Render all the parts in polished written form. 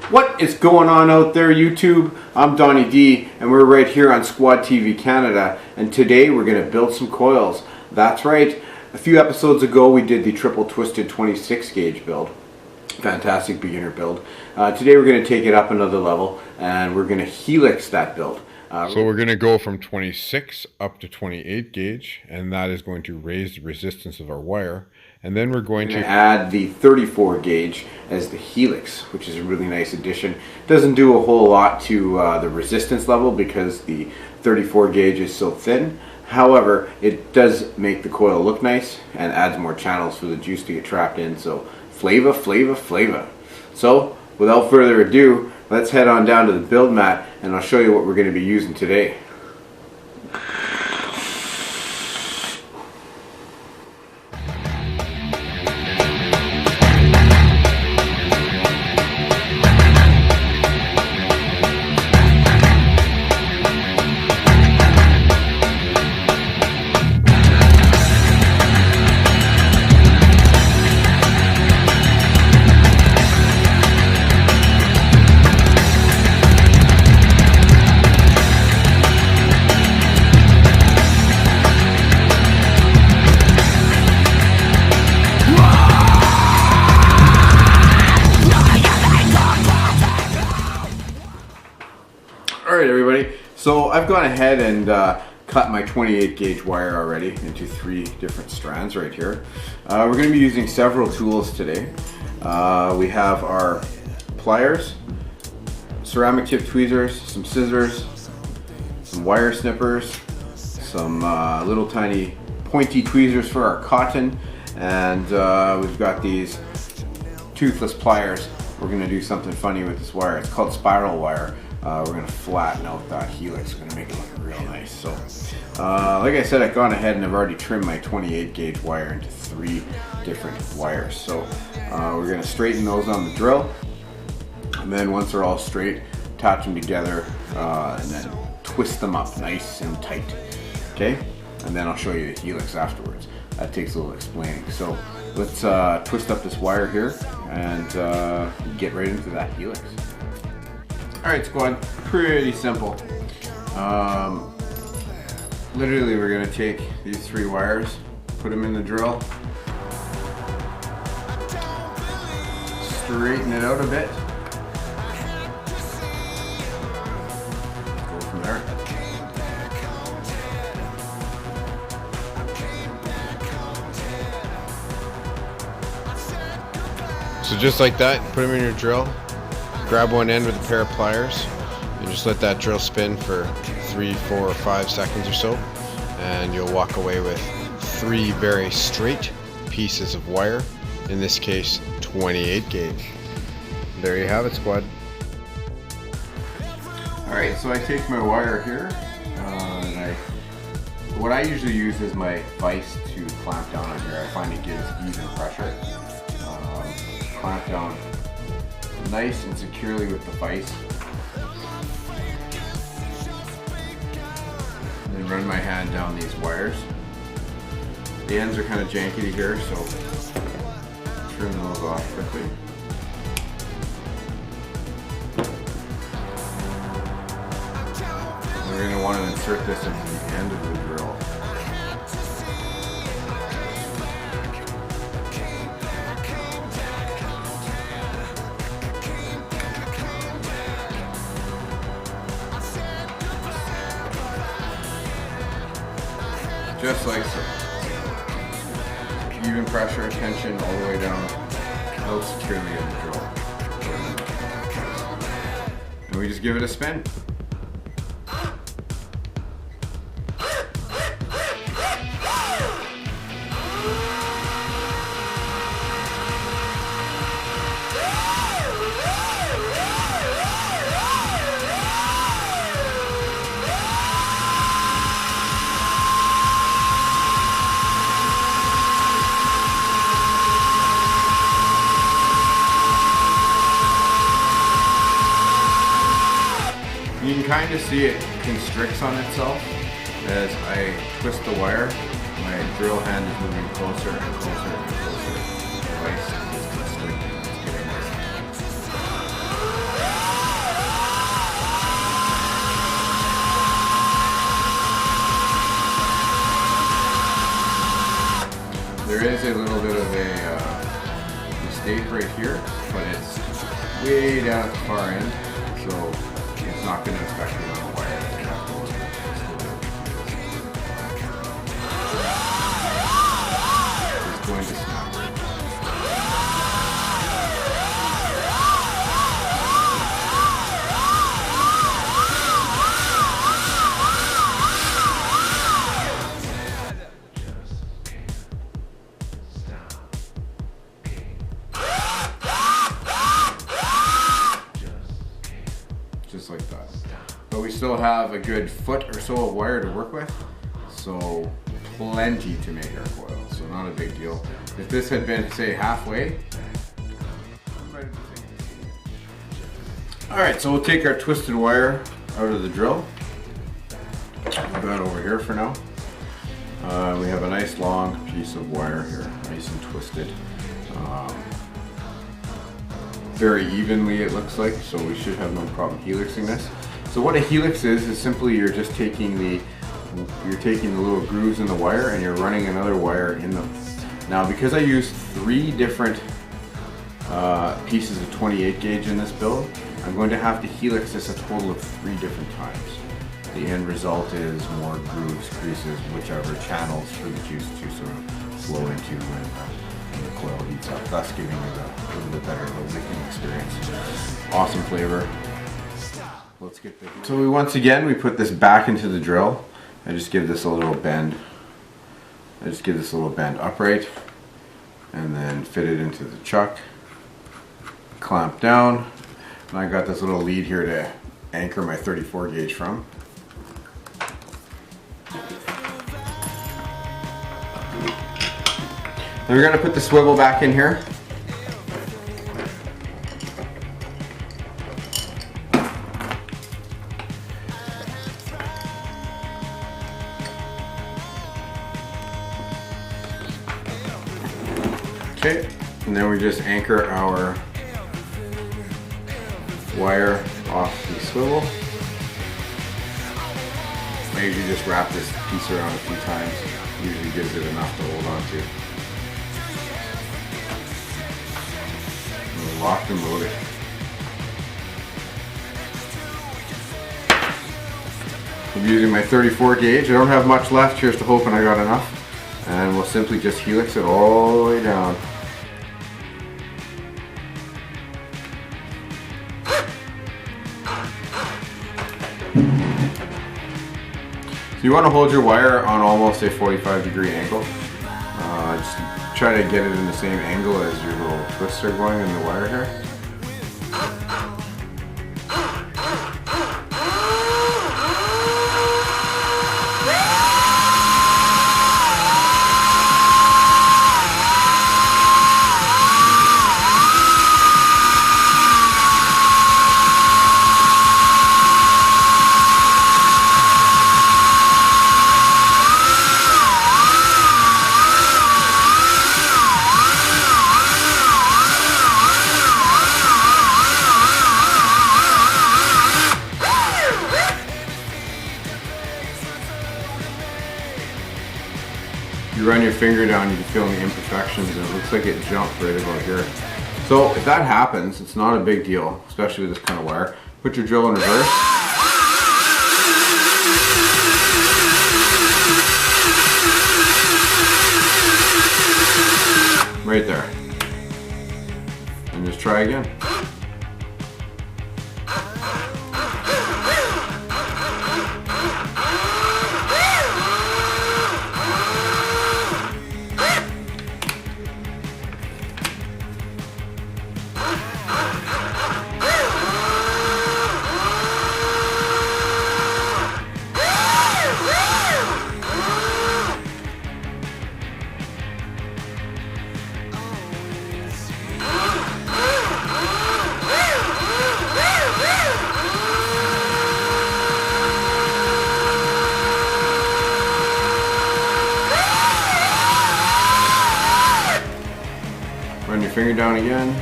What is going on out there, YouTube? I'm Donnie D, and we're right here on Squad TV Canada, and today we're going to build some coils. That's right, a few episodes ago we did the triple twisted 26 gauge build. Fantastic beginner build. Today we're going to take it up another level, and we're going to helix that build. So we're going to go from 26 up to 28 gauge, and that is going to raise the resistance of our wire. And then we're going to add the 34 gauge as the helix, which is a really nice addition. Doesn't do a whole lot to the resistance level because the 34 gauge is so thin. However, it does make the coil look nice and adds more channels for the juice to get trapped in. So flavor, flavor, flavor. So without further ado, let's head on down to the build mat and I'll show you what we're going to be using today. Alright everybody, so I've gone ahead and cut my 28 gauge wire already into 3 different strands right here. We're going to be using several tools today. We have our pliers, ceramic tip tweezers, some scissors, some wire snippers, some little tiny pointy tweezers for our cotton, and we've got these toothless pliers. We're going to do something funny with this wire. It's called spiral wire. We're going to flatten out that helix. We're going to make it look real nice. So, like I said, I've gone ahead and I've already trimmed my 28 gauge wire into 3 different wires. So, we're going to straighten those on the drill. And then once they're all straight, attach them together and then twist them up nice and tight. Okay? And then I'll show you the helix afterwards. That takes a little explaining. So, let's twist up this wire here and get right into that helix. Alright squad, pretty simple. Literally we're going to take these 3 wires, put them in the drill, straighten it out a bit, go from there. So just like that, put them in your drill. Grab one end with a pair of pliers and just let that drill spin for 3, 4, or 5 seconds or so, and you'll walk away with 3 very straight pieces of wire, in this case 28 gauge. There you have it, squad. Alright, so I take my wire here and what I usually use is my vise to clamp down on here. I find it gives even pressure. Clamp down nice and securely with the vise. And then run my hand down these wires. The ends are kind of janky here, so trim those off quickly. And we're going to want to insert this into the end of the drill. Just like so. Even pressure, tension all the way down, held securely in the drill. And we just give it a spin. You can kind of see it constricts on itself as I twist the wire. My drill hand is moving closer and closer and closer. The device is constricting. It's getting nice. right here, but it's way down at the far end, so it's not going to affect the amount of wire that you have going. It's going to snap. Just like that. But we still have a good foot or so of wire to work with, so plenty to make our coil, so not a big deal. If this had been, say, halfway, alright, so we'll take our twisted wire out of the drill. Put that over here for now. We have a nice long piece of wire here, nice and twisted. Very evenly it looks like, so we should have no problem helixing this. So what a helix is simply you're just taking the little grooves in the wire and you're running another wire in them. Now because I used 3 different pieces of 28 gauge in this build, I'm going to have to helix this a total of 3 different times. The end result is more grooves, creases, whichever channels for the juice to sort of flow into when the coil heats up, thus giving you a little bit better licking experience. Awesome flavor. Let's get the. So once again we put this back into the drill. I just give this a little bend. Upright, and then fit it into the chuck. Clamp down, and I got this little lead here to anchor my 34 gauge from. Then we're going to put the swivel back in here. Okay, and then we just anchor our wire off the swivel. I usually just wrap this piece around a few times. Usually gives it enough to hold on to. Locked and loaded. I'm using my 34 gauge. I don't have much left. Here's to hoping I got enough. And we'll simply just helix it all the way down. So you want to hold your wire on almost a 45-degree angle. Just try to get it in the same angle as your little twists are going in the wire here. You run your finger down, you can feel the imperfections, and it looks like it jumped right about here. So if that happens, it's not a big deal, especially with this kind of wire. Put your drill in reverse. Right there. And just try again. Run your finger down again.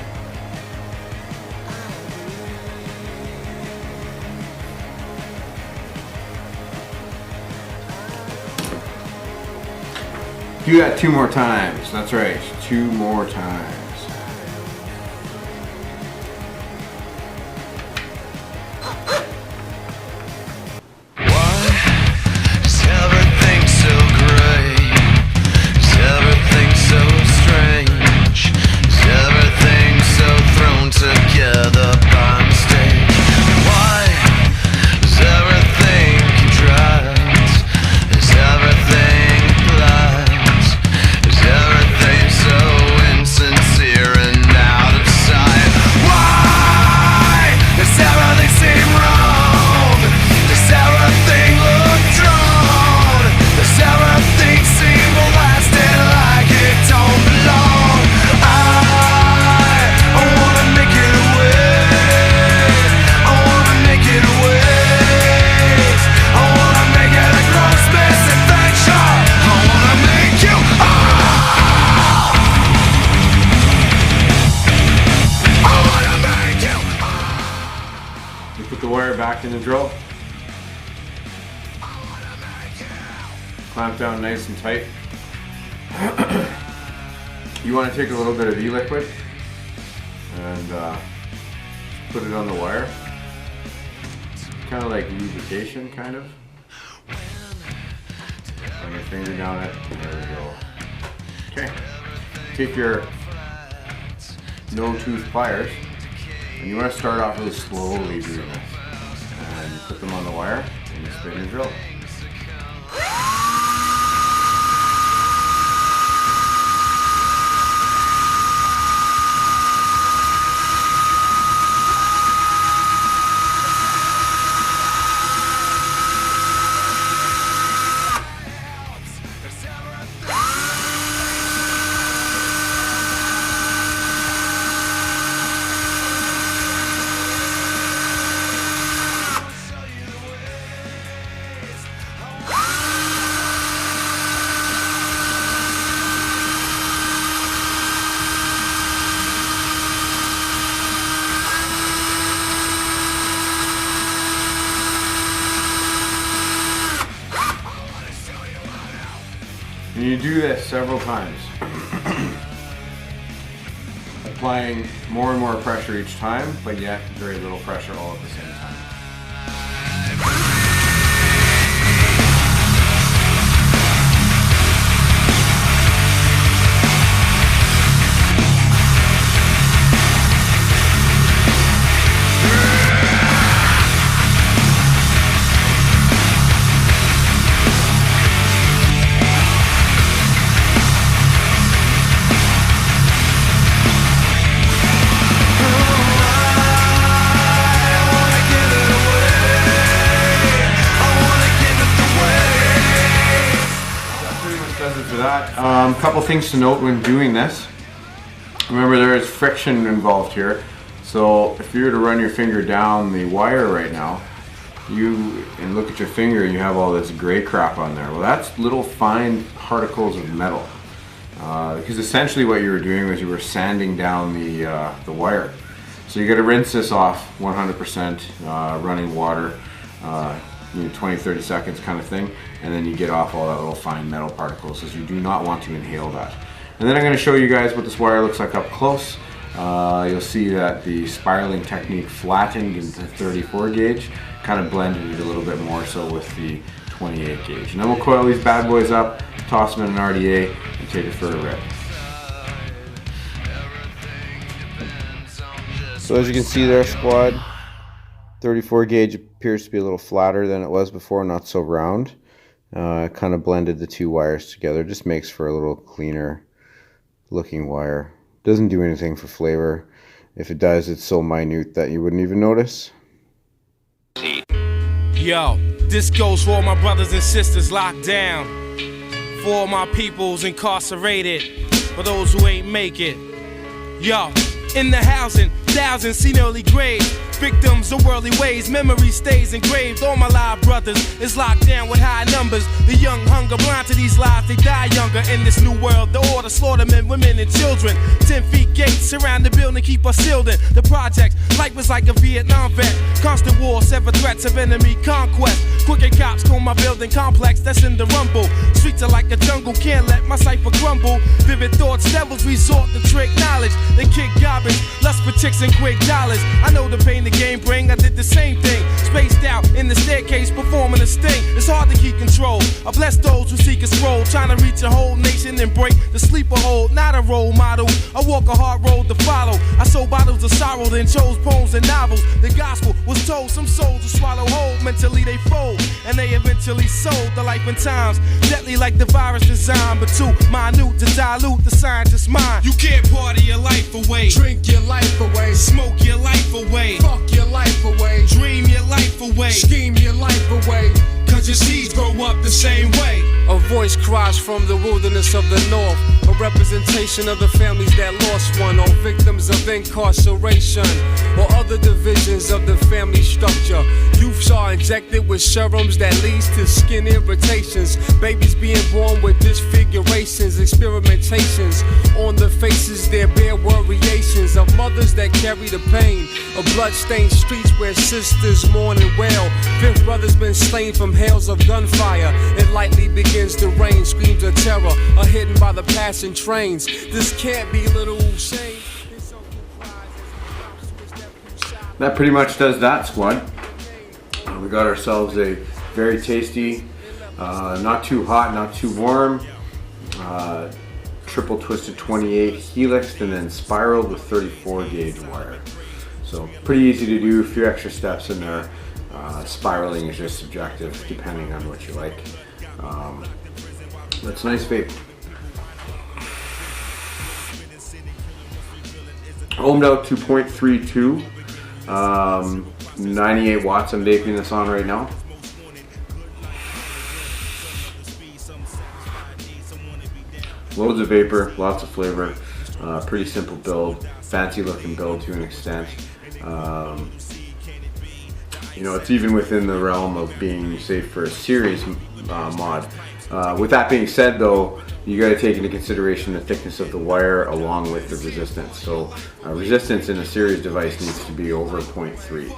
Do that 2 more times. That's right, 2 more times. wire back in the drill. Clamp down nice and tight. You want to take a little bit of e-liquid and put it on the wire. Kind of like lubrication, kind of. Bring your finger down it. There we go. Okay. Take your no-tooth pliers, and you want to start off really slowly doing this. And put them on the wire, and you spin your drill. And you do this several times, applying more and more pressure each time, but yet very little pressure all at the same time. For that, couple things to note when doing this. Remember, there is friction involved here, so if you were to run your finger down the wire right now, and look at your finger, you have all this gray crap on there. Well, that's little fine particles of metal, because essentially what you were doing was you were sanding down the wire. So you got to rinse this off 100%, running water, 20-30 seconds kind of thing, and then you get off all that little fine metal particles, because you do not want to inhale that. And then I'm going to show you guys what this wire looks like up close. You'll see that the spiraling technique flattened into 34 gauge, kind of blended it a little bit more so with the 28 gauge. And then we'll coil these bad boys up, toss them in an RDA, and take it for a rip. So as you can see there, squad, 34 gauge appears to be a little flatter than it was before, not so round. Kind of blended the two wires together, just makes for a little cleaner looking wire. Doesn't do anything for flavor. If it does, it's so minute that you wouldn't even notice. Yo, this goes for all my brothers and sisters locked down, for all my peoples incarcerated, for those who ain't make it. Yo, in the housing, thousands seen early graves, victims of worldly ways, memory stays engraved. All my live brothers is locked down with high numbers. The young hunger blind to these lies, they die younger. In this new world, the order slaughter men, women, and children. 10 feet gates surround the building, keep us sealed in the projects. Life was like a Vietnam vet, constant war, sever threats of enemy conquest. Crooked cops call my building complex, that's in the rumble. Streets are like a jungle, can't let my cipher crumble. Vivid thoughts, devils resort to trick knowledge. They kick garbage, lust for chicks and quick dollars. I know the pain the game bring, I did the same thing. Spaced out in the staircase, performing a sting. It's hard to keep control. I bless those who seek a scroll, trying to reach a whole nation and break the sleeper hold. Not a role model, I walk a hard road to follow. I sold bottles of sorrow, then chose poems and novels. The gospel was told, some souls will swallow whole. Mentally they fold, and they eventually sold the life and times. Deadly like the virus designed, but too minute to dilute the scientist's mind. You can't party your life away, Drink your life away, smoke your life away, fuck your life away, dream your life away, scheme your life away. cause your seeds grow up the same way. A voice voice cries from the wilderness of the north, a representation of the families that lost one, or victims of incarceration, or other divisions of the family structure. Youths are injected with serums that leads to skin irritations, babies being born with disfigurations, experimentations on the faces, there bear variations of mothers that carry the pain of bloodstained streets where sisters mourn and wail. Fifth brother's been slain from hails of gunfire. It lightly begins to rain, screams of terror are hidden by the passing trains. This can't be little shame. That pretty much does that, squad. We got ourselves a very tasty, not too hot, not too warm, triple twisted 28 Helix and then spiraled with 34 gauge wire. So pretty easy to do, a few extra steps in there. Spiraling is just subjective depending on what you like. That's nice vape. Ohmed out 2.32. 98 watts I'm vaping this on right now. Loads of vapor, lots of flavor, pretty simple build, fancy looking build to an extent. You know, it's even within the realm of being safe for a series mod. With that being said though, you got to take into consideration the thickness of the wire along with the resistance. So resistance in a series device needs to be over 0.3,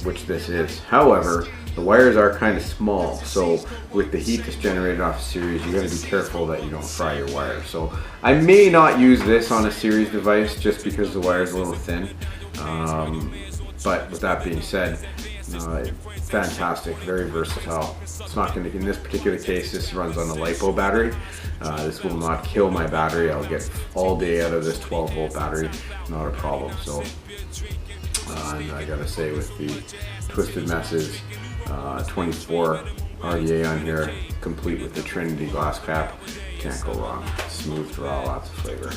which this is. However, the wires are kind of small, so with the heat that's generated off a series, you got to be careful that you don't fry your wire. So I may not use this on a series device just because the wire is a little thin. But with that being said, fantastic, very versatile. It's not going to, in this particular case, this runs on a LiPo battery. This will not kill my battery. I'll get all day out of this 12 volt battery, not a problem. So, and I gotta say, with the Twisted Messes 24 RDA on here, complete with the Trinity glass cap, can't go wrong. Smooth draw, lots of flavor.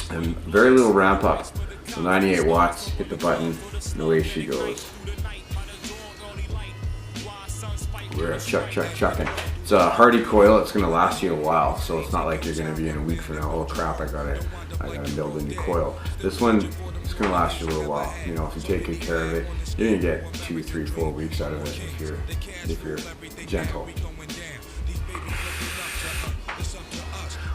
And very little ramp up. So 98 watts, hit the button, and away she goes. We're chucking. It's a hardy coil, it's gonna last you a while, so it's not like you're gonna be in a week from now, oh crap, I gotta build a new coil. This one is gonna last you a little while. You know, if you take good care of it, you're gonna get 2, 3, 4 weeks out of it if you're gentle.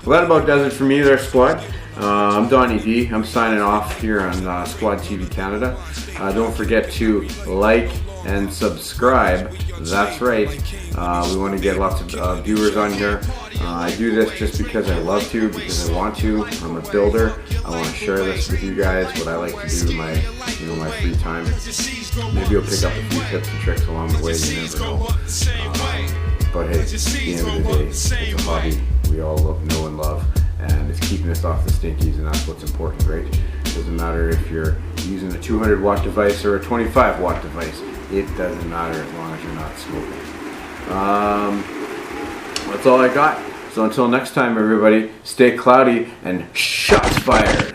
Well, that about does it for me there, squad. I'm Donnie D. I'm signing off here on Squad TV Canada. Don't forget to like and subscribe. That's right. We want to get lots of viewers on here. I do this just because I love to, because I want to. I'm a builder. I want to share this with you guys, what I like to do in my free time. Maybe you'll pick up a few tips and tricks along the way. You never know. But hey, at the end of the day, it's a hobby we all know and love, and it's keeping us off the stinkies, and that's what's important, right? It doesn't matter if you're using a 200 watt device or a 25 watt device. It doesn't matter as long as you're not smoking. That's all I got. So until next time, everybody, stay cloudy and shots fired.